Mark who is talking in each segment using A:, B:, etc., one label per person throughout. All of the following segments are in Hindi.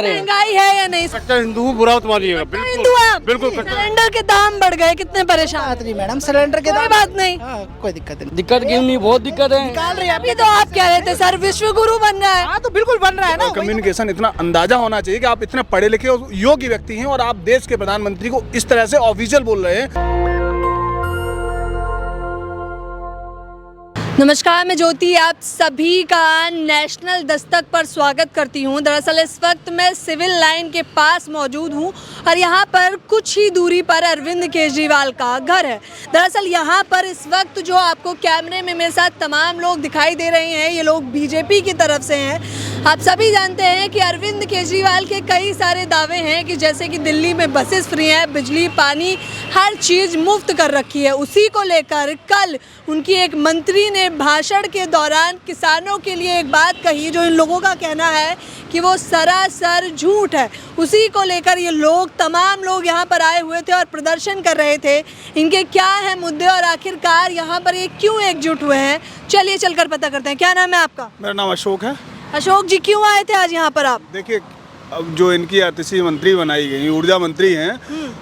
A: महंगाई है या नहीं?
B: सच्चा हिंदू हूँ, बुरा मत मानिएगा।
A: हिंदू है आप?
B: बिल्कुल
A: सिलेंडर के दाम बढ़ गए, कितने परेशान?
C: बात नहीं मैडम, सिलेंडर के
A: कोई
C: दाम
A: बात नहीं।
C: कोई दिक्कत नहीं।
D: दिक्कत क्यों नहीं, बहुत दिक्कत है।
C: निकाल रहे हैं
A: अभी तो आप कह रहे थे सर विश्व गुरु बन रहा है।
C: हाँ तो बिल्कुल बन रहा है ना।
B: कम्युनिकेशन इतना अंदाजा होना चाहिए कि आप इतने पढ़े लिखे और योग्य व्यक्ति हैं और आप देश के प्रधानमंत्री को इस तरह से ऑफिशियल बोल रहे हैं।
A: नमस्कार, मैं ज्योति आप सभी का नेशनल दस्तक पर स्वागत करती हूं। दरअसल इस वक्त मैं सिविल लाइन के पास मौजूद हूं और यहां पर कुछ ही दूरी पर अरविंद केजरीवाल का घर है। दरअसल यहां पर इस वक्त जो आपको कैमरे में मेरे साथ तमाम लोग दिखाई दे रहे हैं, ये लोग बीजेपी की तरफ से हैं। आप सभी जानते हैं कि अरविंद केजरीवाल के कई सारे दावे हैं कि जैसे कि दिल्ली में बसेस फ्री हैं, बिजली पानी हर चीज़ मुफ्त कर रखी है। उसी को लेकर कल उनकी एक मंत्री ने भाषण के दौरान किसानों के लिए एक बात कही जो इन लोगों का कहना है कि वो सरासर झूठ है। उसी को लेकर ये लोग तमाम लोग यहाँ पर आए हुए थे और प्रदर्शन कर रहे थे। इनके क्या है मुद्दे और आखिरकार यहाँ पर ये क्यों एकजुट हुए हैं, चलिए चलकर पता करते हैं। क्या नाम है आपका?
B: मेरा नाम अशोक है।
A: अशोक जी, क्यों आए थे आज यहाँ पर आप?
B: देखिए, अब जो इनकी आतिशी मंत्री बनाई गई, ऊर्जा मंत्री हैं,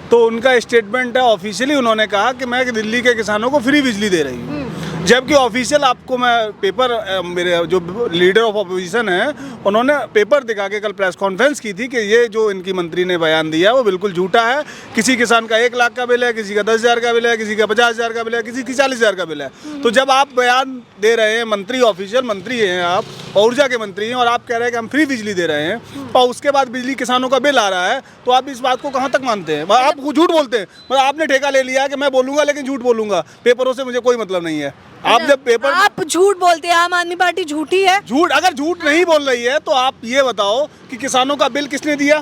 B: तो उनका स्टेटमेंट है, ऑफिशियली उन्होंने कहा कि मैं दिल्ली के किसानों को फ्री बिजली दे रही हूँ। जबकि ऑफिशियल आपको मैं पेपर, मेरे जो लीडर ऑफ अपोजिशन है उन्होंने पेपर दिखा के कल प्रेस कॉन्फ्रेंस की थी कि ये जो इनकी मंत्री ने बयान दिया है वो बिल्कुल झूठा है। किसी किसान का 1 लाख का बिल है, किसी का 10,000 का बिल है, किसी का 50,000 का बिल है, किसी की 40,000 का बिल है। तो जब आप बयान दे रहे हैं, मंत्री ऑफिशियल मंत्री हैं आप, ऊर्जा के मंत्री हैं, और आप कह रहे हैं कि हम फ्री बिजली दे रहे हैं और उसके बाद बिजली किसानों का बिल आ रहा है, तो आप इस बात को कहाँ तक मानते हैं? आप झूठ बोलते हैं। मतलब आपने ठेका ले लिया है कि मैं बोलूँगा लेकिन झूठ बोलूँगा, पेपरों से मुझे कोई मतलब नहीं है। आप जब पेपर,
A: आप झूठ बोलते हैं, आम आदमी पार्टी झूठी है?
B: झूठ, अगर झूठ नहीं बोल रही है तो आप ये बताओ कि किसानों का बिल किसने दिया?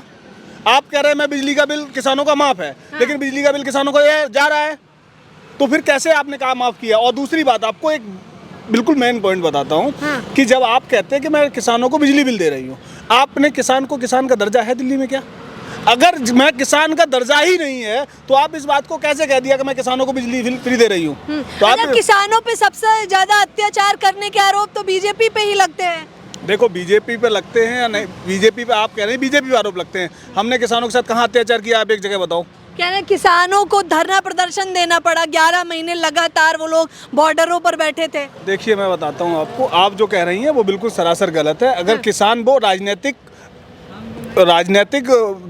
B: आप कह रहे हैं मैं बिजली का बिल किसानों का माफ है, लेकिन बिजली का बिल किसानों को जा रहा है, तो फिर कैसे आपने कहा माफ किया? और दूसरी बात, आपको एक बिल्कुल मेन पॉइंट बताता हूँ कि जब आप कहते हैं कि मैं किसानों को बिजली बिल दे रही हूँ, आपने किसान को किसान का दर्जा है दिल्ली में क्या? अगर मैं किसान का दर्जा ही नहीं है तो आप इस बात को कैसे कह दिया कि मैं किसानों को बिजली फ्री दे रही हूँ? तो आप
A: किसानों पे सबसे ज्यादा अत्याचार करने के आरोप तो बीजेपी पे ही लगते हैं।
B: देखो, बीजेपी पे लगते हैं या नहीं, बीजेपी पे आप कह रहे हैं बीजेपी पे आरोप लगते हैं। हमने किसानों के साथ कहाँ अत्याचार किया? आप एक जगह बताओ।
A: कह रहे किसानों को धरना प्रदर्शन देना पड़ा, 11 महीने लगातार वो लोग बॉर्डरों पर बैठे थे।
B: देखिए, मैं बताता हूँ आपको, आप जो कह रही हैं वो बिल्कुल सरासर गलत है। अगर किसान वो राजनीतिक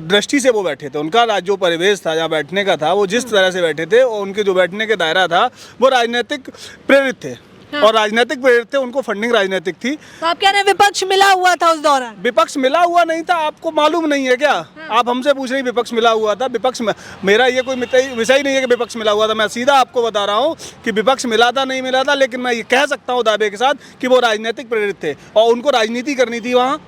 B: दृष्टि से वो बैठे थे, उनका जो परिवेश था, जहाँ बैठने का था, वो जिस तरह से बैठे थे और उनके जो बैठने के दायरा था वो राजनीतिक प्रेरित थे। और राजनीतिक प्रेरित थे, उनको फंडिंग राजनीतिक थी।
A: तो आप कह रहे हैं विपक्ष मिला हुआ था उस दौरान?
B: विपक्ष मिला हुआ नहीं था, आपको मालूम नहीं है क्या? आप हमसे पूछ रही विपक्ष मिला हुआ था? विपक्ष में मेरा ये कोई विषय नहीं है कि विपक्ष मिला हुआ था। मैं सीधा आपको बता रहा हूँ कि विपक्ष मिला था नहीं मिला था, लेकिन मैं ये कह सकता हूँ दावे के साथ कि वो राजनीतिक प्रेरित थे और उनको राजनीति करनी थी वहाँ।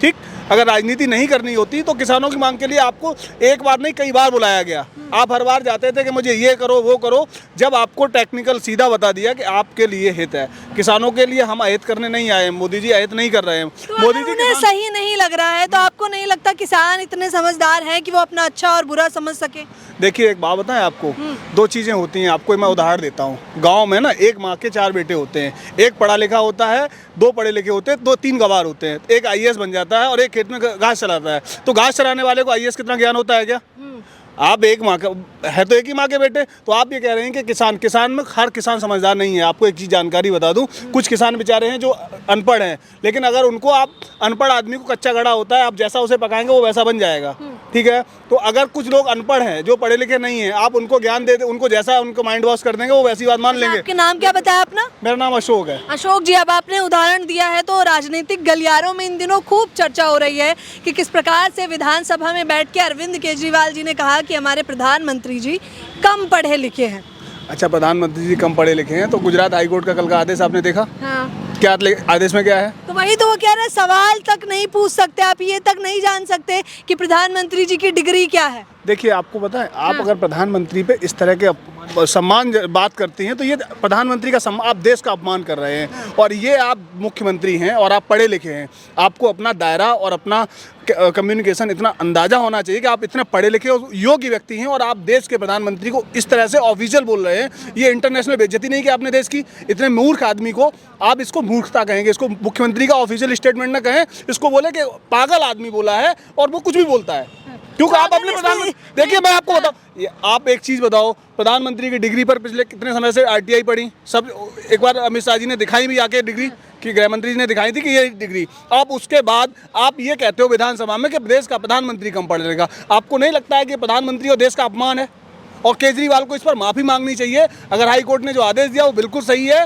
B: ठीक, अगर राजनीति नहीं करनी होती तो किसानों की मांग के लिए आपको एक बार नहीं कई बार बुलाया गया। आप हर बार जाते थे कि मुझे ये करो वो करो। जब आपको टेक्निकल सीधा बता दिया कि आपके लिए हित है, किसानों के लिए हम अहित करने नहीं आए, मोदी जी अहित नहीं कर रहे हैं।
A: तो
B: मोदी जी
A: उन्हें सही नहीं लग रहा है तो आपको नहीं लगता किसान इतने समझदार हैं कि वो अपना अच्छा और बुरा समझ सके?
B: देखिए, एक बात बताएं आपको, 2 चीज़ें होती हैं। आपको मैं उदाहरण देता हूँ। गांव में ना एक माँ के 4 बेटे होते हैं, एक पढ़ा लिखा होता है, 2 पढ़े लिखे होते हैं, 2-3 गवार होते हैं। एक IAS बन जाता है और एक खेत में घास चलाता है। तो घास चलाने वाले को IAS कितना ज्ञान होता है क्या? आप एक माँ का है तो एक ही माँ के बेटे। तो आप ये कह रहे हैं कि किसान में हर किसान समझदार नहीं है। आपको एक चीज़ जानकारी बता दूं, कुछ किसान बेचारे हैं जो अनपढ़ हैं, लेकिन अगर उनको आप, अनपढ़ आदमी को कच्चा गड़ा होता है, आप जैसा उसे पकाएंगे वो वैसा बन जाएगा। ठीक है, तो अगर कुछ लोग अनपढ़ हैं जो पढ़े लिखे नहीं हैं, आप उनको ज्ञान दे, उनको जैसा उनको माइंड वॉश कर देंगे वो वैसी बात मान लेंगे।
A: आपके नाम क्या बताया अपना?
B: मेरा नाम अशोक है।
A: अशोक जी, अब आपने उदाहरण दिया है तो राजनीतिक गलियारों में इन दिनों खूब चर्चा हो रही है कि किस प्रकार से विधानसभा में बैठ के अरविंद केजरीवाल जी ने कहा कि हमारे प्रधानमंत्री जी कम पढ़े लिखे हैं।
B: अच्छा, प्रधानमंत्री जी कम पढ़े लिखे हैं तो गुजरात हाईकोर्ट का कल का आदेश आपने देखा?
A: हाँ।
B: क्या आदेश में क्या है?
A: तो वही तो वो कह रहे हैं, सवाल तक नहीं पूछ सकते आप, ये तक नहीं जान सकते कि प्रधानमंत्री जी की डिग्री क्या है।
B: देखिए आपको पता है, आप अगर प्रधानमंत्री पे इस तरह के सम्मान बात करती हैं तो ये प्रधानमंत्री का सम्मान, आप देश का अपमान कर रहे हैं। और ये आप मुख्यमंत्री हैं और आप पढ़े लिखे हैं, आपको अपना दायरा और अपना कम्युनिकेशन इतना अंदाज़ा होना चाहिए कि आप इतने पढ़े लिखे और योग्य व्यक्ति हैं और आप देश के प्रधानमंत्री को इस तरह से ऑफिशियल बोल रहे हैं। ये इंटरनेशनल बेइज्जती नहीं कि आपने देश की, इतने मूर्ख आदमी को आप इसको मूर्खता कहेंगे, इसको मुख्यमंत्री का ऑफिशियल स्टेटमेंट ना कहें, इसको बोले कि पागल आदमी बोला है और वो कुछ भी बोलता है। क्योंकि आप अपने प्रधानमंत्री, देखिए मैं आपको बताऊं, आप एक चीज़ बताओ, प्रधानमंत्री की डिग्री पर पिछले कितने समय से आरटीआई पढ़ी, सब एक बार अमित शाह जी ने दिखाई भी आके डिग्री कि गृह मंत्री जी ने दिखाई थी कि ये डिग्री, आप उसके बाद आप ये कहते हो विधानसभा में कि देश का प्रधानमंत्री कम पढ़ लेगा। आपको नहीं लगता है कि प्रधानमंत्री और देश का अपमान है? और केजरीवाल को इस पर माफ़ी मांगनी चाहिए। अगर हाई कोर्ट ने जो आदेश दिया वो बिल्कुल सही है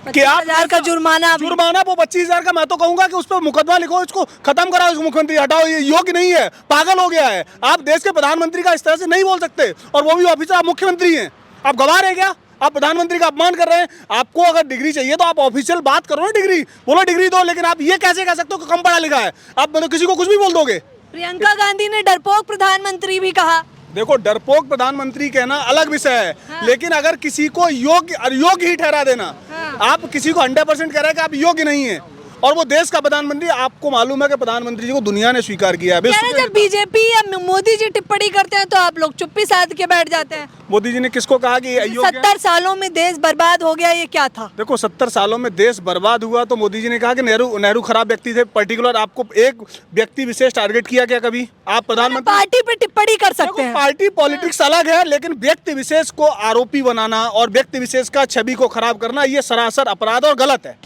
B: कि आप
A: 25,000 का जुर्माना
B: वो 25,000 का, मैं तो कहूंगा कि उस पर मुकदमा लिखो, इसको खत्म कराओ, इसको मुख्यमंत्री हटाओ, ये योग्य नहीं है, पागल हो गया है। आप देश के प्रधानमंत्री का इस तरह से नहीं बोल सकते, और वो भी ऑफिसर, आप मुख्यमंत्री हैं, आप गवार है क्या? आप प्रधानमंत्री का अपमान कर रहे हैं। आपको अगर डिग्री चाहिए तो आप ऑफिशियल बात करो ना, डिग्री बोलो, डिग्री दो। लेकिन आप ये कैसे कह सकते हो कि कम पढ़ा लिखा है? आप मतलब किसी को कुछ भी बोल दोगे।
A: प्रियंका गांधी ने डरपोक प्रधानमंत्री भी कहा।
B: देखो, डरपोक प्रधानमंत्री कहना अलग विषय है, लेकिन अगर किसी को योग्य अयोग्य ही ठहरा देना, आप किसी को 100% कह रहे हैं कि आप योग्य नहीं है, और वो देश का प्रधानमंत्री, आपको मालूम है कि प्रधानमंत्री जी को दुनिया ने स्वीकार किया है।
A: जब बीजेपी या मोदी जी टिप्पणी करते हैं तो आप लोग चुप्पी साध के बैठ जाते हैं।
B: मोदी जी ने किसको कहा कि ये अयोग्य है?
A: 70 सालों में देश बर्बाद हो गया, ये क्या था?
B: देखो, 70 सालों में देश बर्बाद हुआ तो मोदी जी ने कहा कि नेहरू खराब व्यक्ति थे। पर्टिकुलर आपको एक व्यक्ति विशेष टारगेट किया क्या कभी? आप प्रधानमंत्री
A: पार्टी पे टिप्पणी कर सकते हैं।
B: पार्टी पॉलिटिक्स अलग है, लेकिन व्यक्ति विशेष को आरोपी बनाना और व्यक्ति विशेष का छवि को खराब करना, ये सरासर अपराध और गलत है।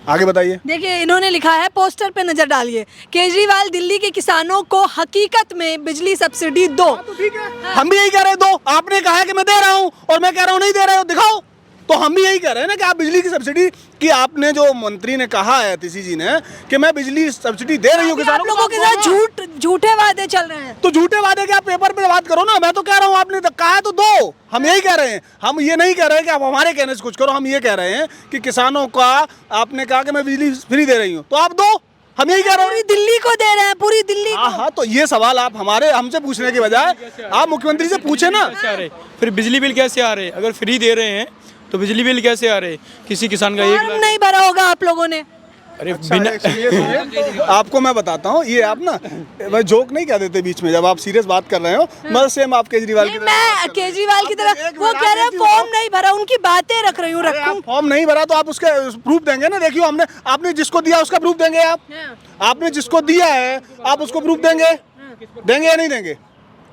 B: आगे बताइए।
A: देखिए, इन्होंने लिखा है, पोस्टर पे नजर डालिए, केजरीवाल दिल्ली के किसानों को हकीकत में बिजली सब्सिडी दो।
B: तो ठीक है, हम भी यही कह रहे हैं, दो। आपने कहा है कि मैं दे रहा हूं और मैं कह रहा हूं नहीं दे रहे हो, दिखाओ। तो हम भी यही कह रहे हैं ना कि आप बिजली की सब्सिडी की, आपने जो मंत्री ने कहा है आतिशी जी ने कि मैं बिजली सब्सिडी दे रही हूँ किसानों को,
A: आप लोगों के साथ झूठे वादे चल रहे हैं।
B: तो झूठे वादे के आप पेपर पे बात करो ना। मैं तो कह रहा हूँ, आपने तो कहा है तो दो। हम यही कह रहे हैं, हम ये नहीं कह रहे हैं कि आप हमारे कहने से कुछ करो। हम ये कह रहे हैं कि किसानों का, आपने कहा कि मैं बिजली फ्री दे रही हूँ, तो आप दो। हम यही कह रहे हैं,
A: पूरी दिल्ली को दे रहे हैं, पूरी दिल्ली को।
B: हाँ, तो ये सवाल आप हमसे पूछने के बजाय आप मुख्यमंत्री से पूछे ना।
D: फिर बिजली बिल कैसे आ रहे? अगर फ्री दे रहे हैं तो बिजली बिल कैसे आ रहे? किसी किसान का 1 लाख
A: नहीं भरा होगा आप लोगों ने।
D: अरे
B: बिना आपको मैं बताता हूँ, ये आप ना, मैं जोक नहीं कह देते बीच में जब आप सीरियस बात कर रहे हो। मैं सेम आप केजरीवाल की तरह,
A: मैं केजरीवाल की तरह, वो कह रहे हैं फॉर्म नहीं भरा, उनकी बातें रख रही हूँ।
B: आप फॉर्म नहीं भरा तो आप उसके प्रूफ देंगे ना। देखिए, आपने जिसको दिया उसका प्रूफ देंगे। आपने जिसको दिया है आप उसको प्रूफ देंगे या नहीं देंगे?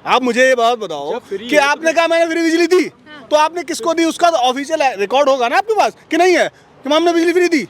B: आप मुझे ये बात बताओ कि आपने कहा मैंने फ्री बिजली दी, तो आपने किसको दी? उसका ऑफिशियल रिकॉर्ड होगा ना आपके पास कि नहीं है कि हमने बिजली फ्री दी?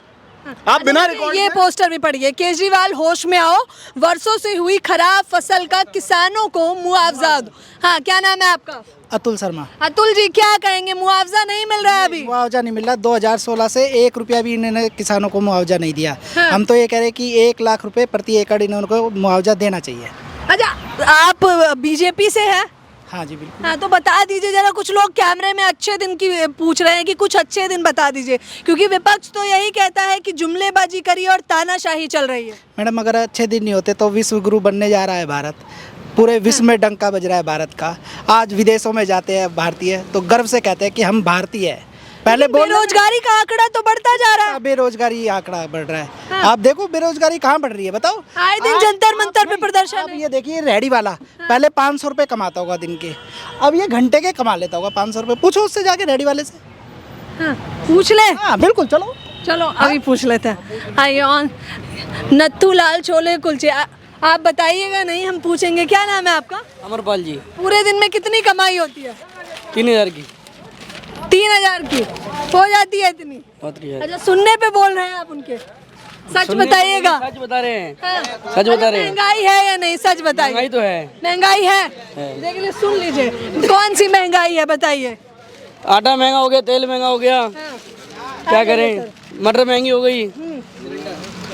B: आप बिना रिकॉर्ड,
A: ये पोस्टर भी पढ़िए, केजरीवाल होश में आओ, वर्षों से हुई खराब फसल का किसानों को मुआवजा दो। हाँ, क्या नाम है आपका?
C: अतुल शर्मा।
A: अतुल जी, क्या कहेंगे? मुआवजा नहीं मिल रहा है अभी?
C: मुआवजा नहीं मिल रहा। 2016 से 1 रुपया भी इन्होंने किसानों को मुआवजा नहीं दिया। हम तो ये कह रहे हैं कि 1 लाख रुपए प्रति एकड़ इन्होंने मुआवजा देना चाहिए।
A: अच्छा, आप बीजेपी से हैं?
C: हाँ जी, बिल्कुल।
A: हाँ, तो बता दीजिए जरा। कुछ लोग कैमरे में अच्छे दिन की पूछ रहे हैं कि कुछ अच्छे दिन बता दीजिए, क्योंकि विपक्ष तो यही कहता है कि जुमलेबाजी करी और तानाशाही चल रही है।
C: मैडम, अगर अच्छे दिन नहीं होते तो विश्व गुरु बनने जा रहा है भारत। पूरे विश्व में डंका बज रहा है भारत का। आज विदेशों में जाते हैं भारतीय तो गर्व से कहते हैं कि हम भारतीय हैं। पहले
A: बेरोजगारी का आंकड़ा तो बढ़ता जा रहा है।
C: बेरोजगारी आंकड़ा बढ़ रहा है। आप देखो बेरोजगारी कहाँ बढ़ रही है, बताओ।
A: आए दिन जंतर मंतर पे प्रदर्शन
C: अब ये देखिए, रेहड़ी वाला पहले 500 रुपए कमाता होगा दिन के, अब ये घंटे के कमा लेता होगा 500 रुपए। पूछो उससे जाके रेहड़ी वाले से।
A: पूछ ले।
C: हाँ बिल्कुल, चलो
A: अभी पूछ लेते हैं। आइए ऑन। नत्थू लाल छोले कुलचे, आप बताइएगा नहीं, हम पूछेंगे। क्या नाम है आपका?
E: अमरपाल जी।
A: पूरे दिन में कितनी कमाई होती है?
E: 3000 की।
A: 3000 की हो जाती है इतनी? अच्छा, सुनने पे बोल रहे हैं आप उनके? सच बताइएगा।
E: सच बता रहे हैं।
A: हाँ।
E: सच बता रहे हैं।
A: महंगाई है या नहीं, सच बताइए।
E: महंगाई तो है।
A: महंगाई है। देखिए, सुन लीजिए, कौन सी महंगाई है बताइए?
E: आटा महंगा हो गया, तेल महंगा हो गया। क्या करें? मटर महंगी हो गई,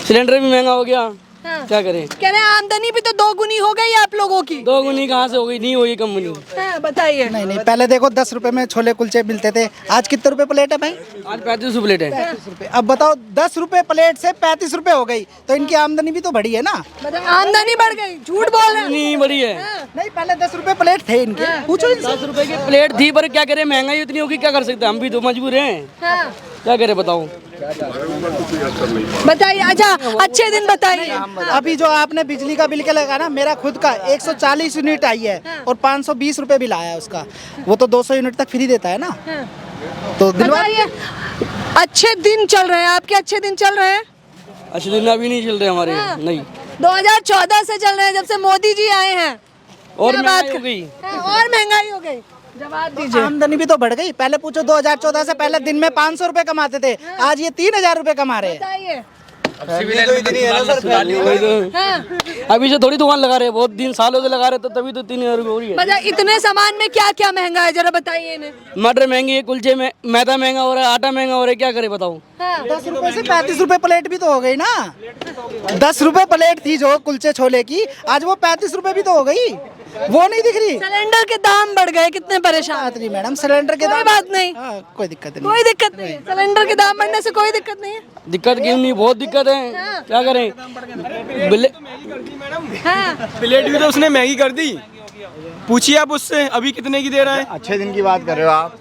E: सिलेंडर भी महंगा हो गया। क्या करें?
A: कह रहे हैं आमदनी भी तो 2 गुनी हो गई आप लोगों की।
E: 2 गुनी कहाँ से हो गई? नहीं हुई कम गुनी।
A: बताइए।
C: नहीं, पहले देखो 10 रुपए में छोले कुलचे मिलते थे, आज कितने रुपए प्लेट है भाई?
E: आज 35 प्लेट है।
C: 35 रुपए। अब बताओ, 10 रुपए प्लेट से 35 रुपए हो गई, तो इनकी आमदनी भी तो बढ़ी है ना।
A: आमदनी बढ़ गई? झूठ बोल रहे हैं।
E: नहीं बढ़ी है।
C: नहीं, पहले 10 रुपए प्लेट थे इनके, पूछो इनसे।
E: 10 रुपए की प्लेट थी, पर क्या करें, महंगाई इतनी होगी, क्या कर सकते हैं, हम भी तो मजबूर हैं। क्या करें बताओ।
A: बताइए। अच्छा, अच्छे दिन बताइए।
C: अभी जो आपने बिजली का बिल के लगा ना, मेरा खुद का 140 यूनिट आई है और 520 रुपए बिल आया है उसका। वो तो 200 यूनिट तक फ्री देता है ना, तो दिलवा।
A: बताइए, अच्छे दिन चल रहे हैं आपके? अच्छे दिन चल रहे हैं?
E: अच्छे दिन अभी नहीं चल रहे हमारे, नहीं।
A: 2014 से चल रहे हैं, जब से मोदी जी आए हैं।
E: और
A: क्या
E: महंगाई
A: बात
E: हो गई।
A: और महंगाई हो गई। जवाब दीजिए।
C: आमदनी भी तो बढ़ गई। पहले पूछो 2014 से पहले दिन में 500 रुपए कमाते थे, आज ये 3000 रुपए कमा रहे हैं।
A: बताइए।
E: अभी से थोड़ी दुकान लगा रहे हैं, बहुत दिन सालों से लगा रहे, तो तभी तो 3000 रुपये हो रही है।
A: मतलब इतने सामान में क्या क्या महंगा है, जरा बताइए इन्हें।
E: मटर महंगी है, कुलचे में मैदा महंगा हो रहा है, आटा महंगा हो रहा है, क्या करे बताओ।
C: 10 रुपए से 35 रुपए प्लेट भी तो हो गई ना। 10 रुपए प्लेट थी जो कुलचे छोले की, आज वो 35 रुपए भी तो हो गई। वो नहीं दिख रही।
A: सिलेंडर के दाम बढ़ गए, कितने परेशान।
C: बात नहीं मैडम, सिलेंडर के
A: कोई
C: दाम।
A: बात नहीं।
C: कोई दिक्कत नहीं।
A: कोई दिक्कत नहीं है, सिलेंडर के दाम बढ़ने से कोई दिक्कत नहीं है।
E: दिक्कत क्यों नहीं, बहुत दिक्कत है, क्या करें।
D: प्लेट भी तो उसने महंगी कर दी, पूछिए आप उससे अभी कितने की दे रहा है।
F: अच्छे दिन की बात कर रहे हो आप।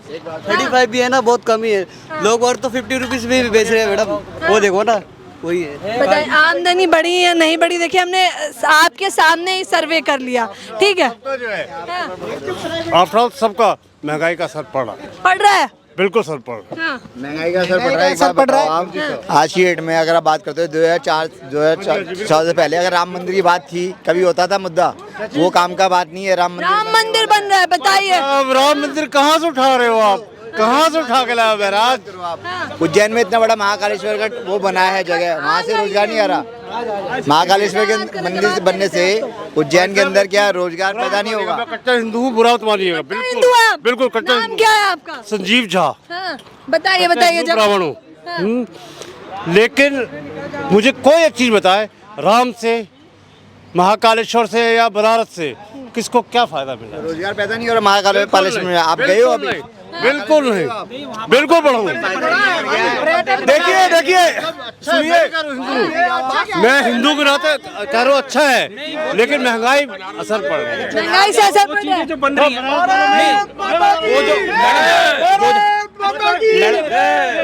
G: 35 भी है ना, बहुत कम ही है। लोग और तो 50 रुपीज भी बेच रहे हैं मैडम, वो देखो ना, वही है।
A: बताइए, आमदनी बढ़ी है नहीं बढ़ी? देखिए, हमने आपके सामने ही सर्वे कर लिया, ठीक है।
H: आफ्टर ऑल सबका महंगाई का असर पड़ रहा है, बिल्कुल सर पड़ रहा है।
F: महंगाई का असर पड़ रहा है। एक बात बताओ आप, आज की डेट में अगर आप बात करते हो 2004 से पहले अगर राम मंदिर की बात थी, कभी होता था मुद्दा? वो काम का बात नहीं है। राम
A: मंदिर बन रहा है, बताइए।
H: अब राम मंदिर कहाँ से उठा रहे हो आप, कहाँ से उठा के लाया महाराज?
F: उज्जैन में इतना बड़ा महाकालेश्वर का वो बनाया है जगह, वहाँ से रोजगार नहीं आ रहा। महाकालेश्वर के मंदिर बनने से उज्जैन के अंदर क्या रोजगार पैदा नहीं होगा?
H: मैं कट्टर हिंदू हूँ, बुरा मत मानिएगा।
A: हिंदू हैं आप?
H: बिल्कुल कट्टर
A: नाम
H: हिंदू।
A: क्या है आपका?
H: संजीव झा।
A: बताइए बताइए। जब
H: ब्राह्मण हूँ, लेकिन मुझे कोई एक चीज बताए, राम से, महाकालेश्वर से या बनारस से किसको क्या फायदा मिला?
F: रोजगार पैदा नहीं हो रहा महाकालेश्वर में। आप गए हो अभी?
H: बिल्कुल नहीं, बिल्कुल बढ़ाऊंगा। देखिए देखिए, सुनिए, मैं हिंदू के नाते कह रहा हूँ अच्छा है, लेकिन महंगाई असर पड़ रही है।
A: महंगाई से असर पड़ रहा है।
D: जो बन रही है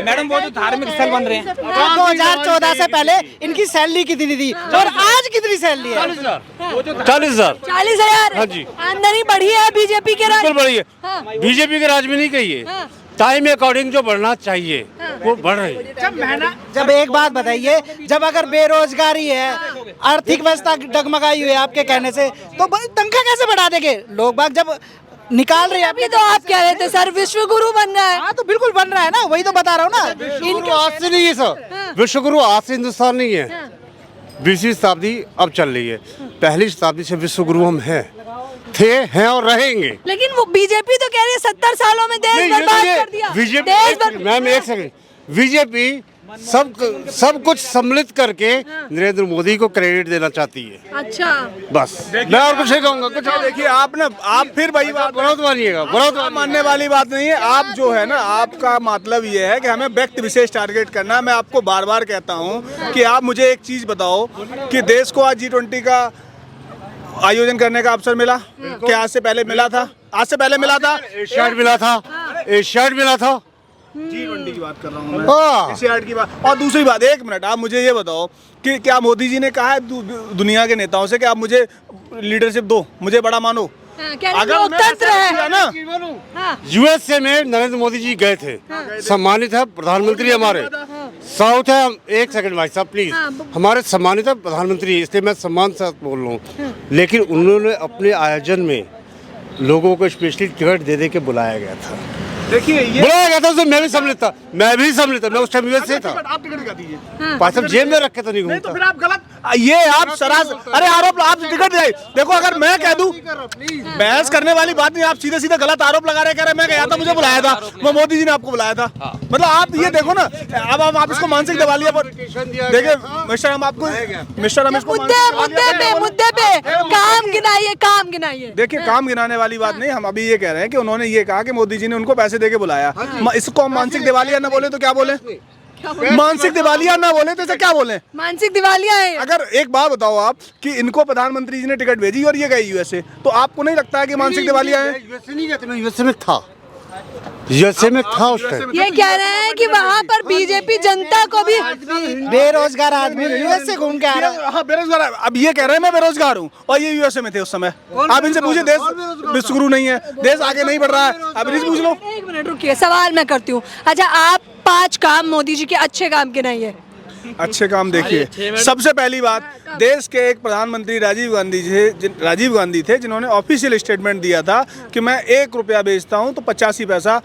D: मैडम, वो जो धार्मिक स्थल बन रहे हैं,
C: 2014 से पहले इनकी सैलरी कितनी थी और आज कितनी सैलरी है?
H: 40,000।
A: 40,000।
H: हाँ जी।
A: आमदनी बढ़ी है बीजेपी के राज।
H: बिल्कुल बढ़ी है, बीजेपी के राज में नहीं कही है। टाइम के अकॉर्डिंग जो बढ़ना चाहिए वो बढ़ रही है।
C: जब एक बात बताइए, जब अगर बेरोजगारी है, आर्थिक व्यवस्था डगमगाई हुई है आपके कहने से, तो तनख्वाह कैसे बढ़ा देंगे? लोग बाग जब निकाल रहे हैं।
A: अभी तो आप कह रहे थे सर विश्व गुरु बन रहा है।
C: हाँ, तो बिल्कुल बन रहा है ना, वही तो बता रहा हूँ ना।
H: इनके आज से नहीं है सर, विश्व गुरु आज से हिंदुस्तान नहीं है, 20वीं शताब्दी अब चल रही है। पहली शताब्दी से विश्व गुरु हम हैं और रहेंगे।
A: लेकिन वो बीजेपी तो कह रही है 70 सालों में देश बर्बाद कर दिया।
H: बीजेपी, मैम एक सेकंड, बीजेपी सब कुछ सम्मिलित करके नरेंद्र मोदी को क्रेडिट देना चाहती है।
A: अच्छा,
H: बस मैं और कुछ नहीं कहूँगा। कुछ
B: देखिए, आप फिर वही बात
H: बहुत मानिएगा, बहुत
B: मानने वाली बात नहीं है। आप जो है ना, आपका मतलब ये है कि हमें व्यक्ति विशेष टारगेट करना है। मैं आपको बार बार कहता हूँ कि आप मुझे एक चीज बताओ कि देश को आज G20 का आयोजन करने का अवसर मिला क्या? आज से पहले मिला था? आज से पहले मिला था?
H: एशियाड मिला था, एशियाड मिला था।
B: G20 की बात कर रहा हूँ मैं, एशियाड की बात। और दूसरी बात, एक मिनट, आप मुझे ये बताओ कि क्या मोदी जी ने कहा है दुनिया के नेताओं से कि आप मुझे लीडरशिप दो, मुझे बड़ा मानो?
A: अगर लोकतंत्र है
B: ना,
H: यूएसए में नरेंद्र मोदी जी गए थे, सम्मानित है प्रधानमंत्री हमारे। साउथ है, एक सेकंड भाई साहब प्लीज, हमारे सम्मानित है प्रधानमंत्री, इसलिए मैं सम्मान से बोल रहा हूँ। लेकिन उन्होंने अपने आयोजन में लोगों को स्पेशली टिकट दे के बुलाया गया था।
B: देखिए ये
H: बुलाया गया था, उसमें मैं भी सम्मिलित था, मैं उस टाइम यूएसए था।
B: आप टिकट दिखा दीजिए।
H: भाई साहब जेब में रख के तो नहीं
B: नहीं तो
H: घूमता।
B: फिर आप गलत, ये आप सरासर, अरे आरोप, आप टिकट दे। देखो, अगर मैं कह दूं, बहस करने वाली बात नहीं, आप सीधे सीधे गलत आरोप लगा रहे, कह रहे मैं गया था, मुझे बुलाया था, वो मोदी जी ने आपको बुलाया था। मतलब आप ये देखो ना, अब आप इसको मानसिक दिवालिया पर देखिए। मिस्टर, हम आपको
A: मुद्दे पे काम गिनाइए, काम गिनाइए।
B: देखिए, काम गिनाने वाली बात नहीं, हम अभी ये कह रहे हैं कि उन्होंने ये कहा कि मोदी जी ने उनको पैसे दे के बुलाया। इसको हम मानसिक दिवालिया न बोले तो क्या बोले? मानसिक दिवालिया ना बोले तो इसे क्या बोले?
A: मानसिक दिवालिया है।
B: अगर एक बात बताओ आप कि इनको प्रधानमंत्री जी ने टिकट भेजी और ये गए यूएसए, तो आपको नहीं लगता है कि मानसिक दिवालिया है?
H: यूएसए नहीं गए थे, मैं यूएसए में था, यूएसए में था उस टाइम।
A: ये कह रहे हैं कि वहाँ पर बीजेपी जनता को भी
C: बेरोजगार आदमी यूएस से घूम के आ रहा है।
B: हाँ बेरोजगार। अब ये कह रहे हैं मैं बेरोजगार हूँ और ये यूएसए में थे उस समय। आप इनसे पूछे, देश विश्वगुरु नहीं है, देश आगे नहीं बढ़ रहा है, अब इनसे पूछ लो।
A: एक मिनट रुकिए, सवाल मैं करती हूँ। अच्छा, आप 5 काम मोदी जी के अच्छे काम गिनाइए।
B: अच्छे काम देखिए, सबसे पहली बात, देश के एक प्रधानमंत्री राजीव गांधी थे जिन्होंने ऑफिशियल स्टेटमेंट दिया था कि मैं 1 रुपया बेचता हूं तो 85 पैसा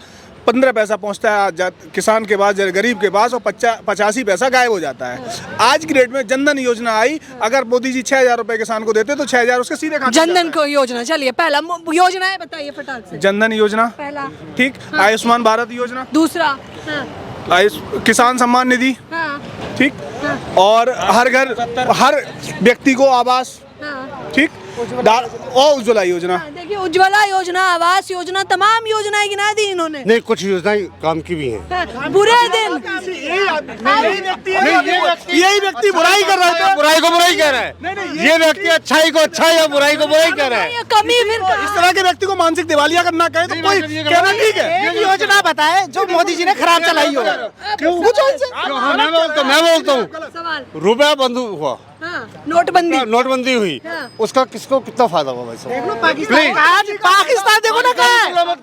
B: 15 पैसा पहुंचता है किसान के पास, गरीब के पास, और 85 पैसा गायब हो जाता है। आज की डेट में जनधन योजना आई, अगर मोदी जी 6,000 रुपए किसान को देते तो 6,000 उसके सीधे खाते में
A: जनधन को योजना, चलिए पहला योजना है, बताइए फटाक से।
B: जनधन योजना
A: पहला,
B: ठीक। आयुष्मान भारत योजना,
A: दूसरा,
B: किसान सम्मान निधि, ठीक। और हर घर हर व्यक्ति को आवास, ठीक। और उज्ज्वला योजना।
A: देखिए, उज्ज्वला योजना, आवास योजना, तमाम योजनाएं गिना दी इन्होंने।
H: नहीं, कुछ योजनाएं काम की भी हैं।
A: बुरे दिन
B: यही व्यक्ति बुराई कर रहा है,
H: बुराई को बुराई कह रहा है। ये व्यक्ति अच्छाई को अच्छा या बुराई को बुराई कह रहा है।
A: ये कमी फिर
B: इस तरह के व्यक्ति को मानसिक दिवालिया करना कहे तो कोई कहना ठीक है।
C: एक योजना बताए जो मोदी जी ने खराब चलाई हो।
H: मैं बोलता हूँ,
A: सवाल,
H: रुपया बंद हुआ,
A: नोटबंदी
H: हुई, उसका किसको कितना फायदा हुआ भाई साहब?
C: आज पाकिस्तान देखो ना कहाँ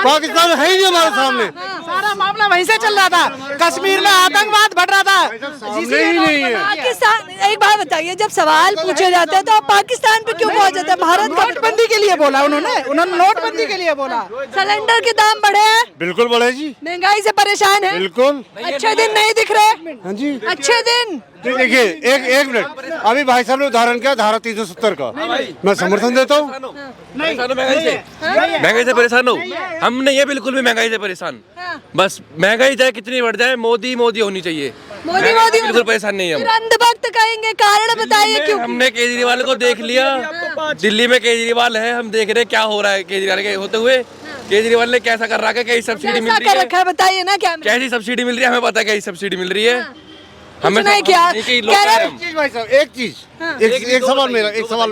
H: पाकिस्तान है ही नहीं हमारे सामने।
C: सारा मामला वहीं से चल रहा था, कश्मीर में आतंकवाद बढ़ रहा था।
H: नहीं है।
A: पाकिस्तान, एक बात बताइए, जब सवाल पूछे जाते हैं तो आप पाकिस्तान पे क्यों पहुंच जाते हैं? भारत
C: नोटबंदी के लिए बोला उन्होंने नोटबंदी के लिए बोला।
A: सिलेंडर के दाम बढ़े हैं,
H: बिल्कुल बढ़े जी,
A: महंगाई से परेशान है,
H: बिल्कुल।
A: अच्छे दिन नहीं दिख रहे।
H: हाँ जी,
A: अच्छे दिन
H: देखिए, एक मिनट, अभी भाई साहब ने उदाहरण किया धारा 370 का, मैं समर्थन देता हूँ।
I: महंगाई से परेशान हो? हम नहीं है बिल्कुल भी महंगाई से परेशान। बस महंगाई चाहे कितनी बढ़ जाए, मोदी होनी चाहिए।
A: मोदी
I: बिल्कुल परेशान नहीं हम।
A: अंधभक्त कहेंगे, कारण बताइए क्यों?
I: हमने केजरीवाल को देख लिया, दिल्ली में केजरीवाल है, हम देख रहे क्या हो रहा है केजरीवाल के होते हुए। केजरीवाल ने कैसा कर रखा है, कैसी सब्सिडी मिल रही है,
A: बताइए ना, क्या
I: कैसी सब्सिडी मिल रही है, हमें पता है कैसी सब्सिडी मिल रही है। हमें
A: नहीं क्या
H: एक सवाल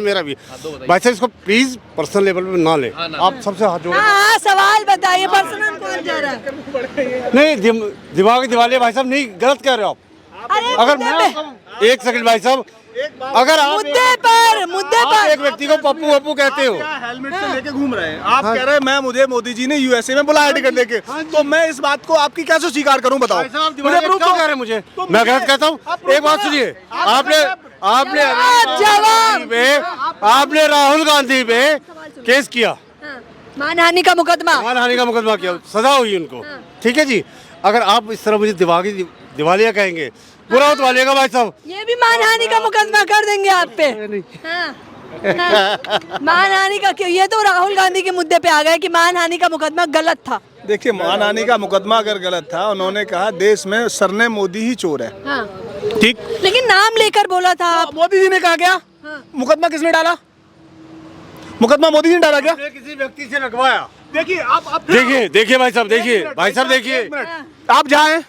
H: मेरा भी भाई साहब, इसको प्लीज पर्सनल लेवल पे ना ले, आप सबसे हाथ जोड़।
A: सवाल बताइए, पर्सनल कौन जा रहा है?
H: नहीं, दिमाग दिवालिया भाई साहब, नहीं, गलत कह रहे हो आप। अगर मैं एक सेकंड भाई साहब, अगर आप
A: मुद्दे पर
H: एक व्यक्ति को पप्पू वप्पू कहते हो,
B: हेलमेट से लेके घूम रहे हैं, आप कह रहे हैं मुझे मोदी जी ने यूएसए में बुलाया टिकट देके, तो मैं इस बात को आपकी कैसे स्वीकार करूं, बताओ मुझे प्रूफ
H: क्यों कह रहे हैं मुझे? मैं गलत कहता हूँ? एक बात सुनिए, आपने राहुल गांधी पे केस किया,
A: मानहानि का मुकदमा
H: किया, सजा हुई उनको, ठीक है जी। अगर आप इस तरह मुझे दिवालिया कहेंगे, बुरा हो तो वालिएगा भाई साहब।
A: ये भी मानहानि का मुकदमा कर देंगे आप पे। मानहानि का क्यों? ये तो राहुल गांधी के मुद्दे पे आ गए कि मानहानि का मुकदमा गलत था।
B: देखिए, मानहानि का मुकदमा अगर गलत था, उन्होंने कहा देश में सरने मोदी ही चोर है, ठीक,
A: लेकिन नाम लेकर बोला था आप।
B: मोदी जी ने कहा क्या? मुकदमा किसने डाला? मुकदमा मोदी जी ने डाला क्या?
H: किसी व्यक्ति से लगवाया।
B: देखिए आप
H: देखिए भाई साहब, देखिए
B: आप जाए,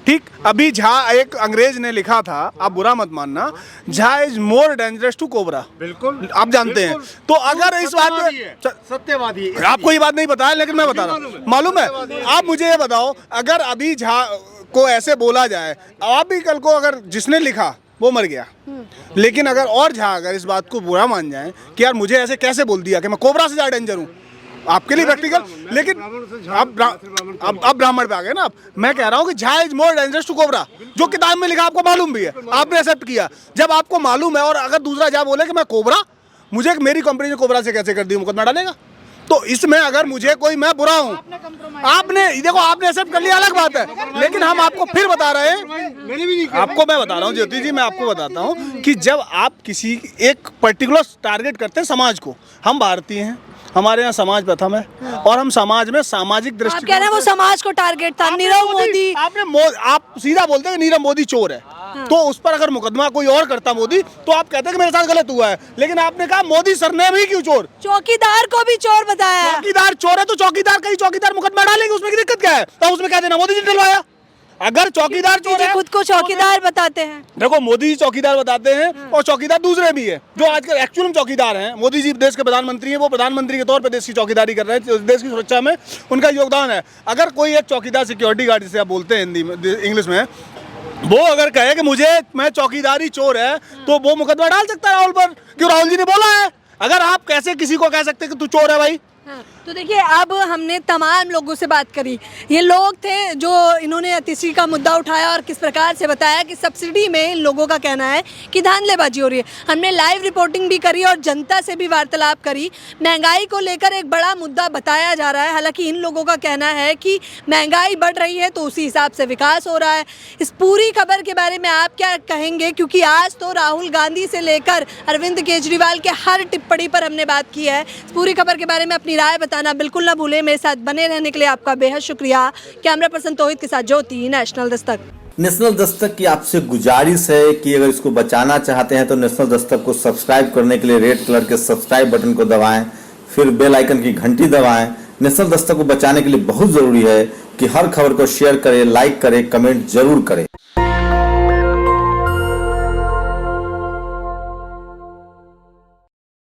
B: ठीक। अभी झा, एक अंग्रेज ने लिखा था, आप बुरा मत मानना, Jha is more dangerous to cobra, बिल्कुल आप जानते हैं। तो अगर इस बात,
H: सत्यवादी,
B: आपको ये बात नहीं पता है लेकिन मैं बता रहा हूँ, मालूम है। आप मुझे ये बताओ, अगर अभी झा को ऐसे बोला जाए, आप भी कल को अगर जिसने लिखा वो मर गया, लेकिन अगर और झा अगर इस बात को बुरा मान जाए कि यार मुझे ऐसे कैसे बोल दिया कि मैं कोबरा से ज्यादा डेंजर हूँ, आपके लिए प्रैक्टिकल, लेकिन अब ब्राह्मण पे आ गए ना आप। मैं कह रहा हूँ कि Jha is more dangerous to cobra, जो किताब में लिखा आपको मालूम भी है, आपने एक्सेप्ट किया। जब आपको मालूम है और अगर दूसरा झा बोले कि मैं कोबरा, मुझे मेरी कंपनी ने कोबरा से कैसे कर दी, मुकदमा डालेगा? तो इसमें अगर मुझे कोई, मैं बुरा हूँ, आपने देखो, आपने एक्सेप्ट कर लिया, अलग बात है, लेकिन हम आपको फिर बता रहे हैं, आपको मैं बता रहा हूँ ज्योति जी, मैं आपको बताता हूँ कि जब आप किसी एक पर्टिकुलर टारगेट करते हैं समाज को, हम भारतीय हैं, हमारे यहाँ समाज प्रथम है और हम समाज में सामाजिक दृष्टि,
A: कह रहे हैं वो समाज को टारगेट था। नीरव मोदी,
B: आप सीधा बोलते हैं नीरव मोदी चोर है, तो उस पर अगर मुकदमा कोई और करता मोदी, तो आप कहते हैं कि मेरे साथ गलत हुआ है, लेकिन आपने कहा मोदी सरनेम ही क्यों चोर?
A: चौकीदार को भी चोर बताया।
B: चौकीदार चोर है तो चौकीदार मुकदमा डालेंगे, उसमें की दिक्कत क्या है? तो उसमें क्या देना, मोदी जी डलवाया, अगर चौकीदार चोर है,
A: खुद को चौकीदार बताते हैं।
B: देखो मोदी जी चौकीदार बताते हैं और चौकीदार दूसरे भी है जो आजकल एक्चुअल में चौकीदार हैं। मोदी जी देश के प्रधानमंत्री हैं, वो प्रधानमंत्री के तौर पे देश की चौकीदारी कर रहे हैं, देश की सुरक्षा में उनका योगदान है। अगर कोई एक चौकीदार सिक्योरिटी गार्ड जिसे आप बोलते हैं हिंदी में, इंग्लिश में, वो अगर कहे कि मैं चौकीदारी चोर है तो वो मुकदमा डाल सकता है राहुल पर, क्यों राहुल जी ने बोला है। अगर आप कैसे किसी को कह सकते हैं कि तू चोर है भाई।
A: तो देखिए अब हमने तमाम लोगों से बात करी, ये लोग थे जो इन्होंने अतिशी का मुद्दा उठाया और किस प्रकार से बताया कि सब्सिडी में इन लोगों का कहना है कि धांधलेबाजी हो रही है। हमने लाइव रिपोर्टिंग भी करी और जनता से भी वार्तालाप करी। महंगाई को लेकर एक बड़ा मुद्दा बताया जा रहा है, हालांकि इन लोगों का कहना है कि महंगाई बढ़ रही है तो उसी हिसाब से विकास हो रहा है। इस पूरी खबर के बारे में आप क्या कहेंगे, क्योंकि आज तो राहुल गांधी से लेकर अरविंद केजरीवाल के हर टिप्पणी पर हमने बात की है। इस पूरी खबर के बारे में अपनी राय बताना बिल्कुल ना भूलें। मेरे साथ बने रहने के लिए आपका बेहद शुक्रिया। कैमरा पर्सन तौहीद के साथ ज्योति, नेशनल दस्तक।
J: नेशनल दस्तक की आपसे गुजारिश है कि अगर इसको बचाना चाहते हैं तो नेशनल दस्तक को सब्सक्राइब करने के लिए रेड कलर के सब्सक्राइब बटन को दबाएं, फिर बेल आइकन की घंटी दबाएं। नेशनल दस्तक को बचाने के लिए बहुत जरूरी है कि हर खबर को शेयर करें, लाइक करें, कमेंट जरूर करें।